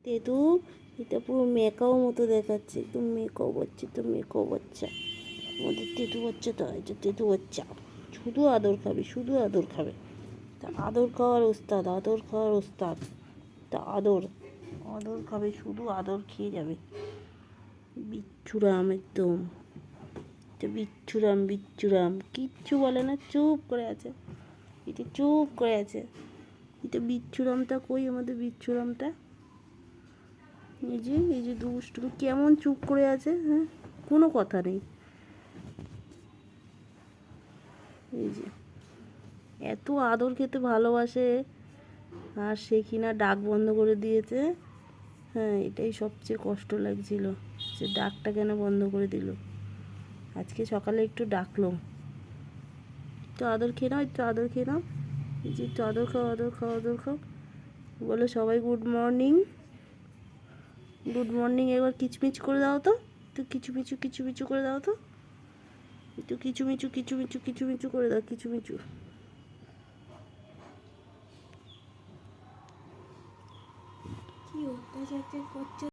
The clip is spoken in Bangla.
তেতু এটা পুরো মেকাও মতো দেখাচ্ছে, একদম মেকাও বাচ্চা, তো মেকাও বাচ্চা আমাদের তেতু বাচ্চা। তো এটা তেতু বাচ্চা শুধু আদর খাবে, শুধু আদর খাবে। তা আদর খাওয়ার ওস্তাদ, আদর খাওয়ার ওস্তাদ। তা আদর আদর খাবে, শুধু আদর খেয়ে যাবে। বিচ্ছুরাম একদম, এটা বিচ্ছুরাম, বিচ্ছুরাম কিচ্ছু বলে না, চুপ করে আছে। এটা চুপ করে আছে। এটা বিচ্ছুরামটা কই, আমাদের বিচ্ছুরামটা? এই যে দুষ্টু কেমন চুপ করে আছে, হ্যাঁ, কোনো কথা নেই। এই যে এত আদর খেতে ভালোবাসে, আর সে কিনা ডাক বন্ধ করে দিয়েছে। হ্যাঁ, এটাই সবচেয়ে কষ্ট লাগছিল, সে ডাকটা কেন বন্ধ করে দিল। আজকে সকালে একটু ডাকলো, একটু আদর খেয়ে নাও, একটু আদর খেয়ে নাও। এই যে একটু আদর খাও, আদর খাও, আদর খাও। বলো সবাই গুড মর্নিং, গুড মর্নিং। এবার কিচমিচ করে দাও তো, একটু কিচুমিচু কিচুমিচু করে দাও তো, একটু কিচুমিচু কিচুমিচু কিচুমিচু করে দাও, কিচুমিচু। কি অত্যাচার করছে।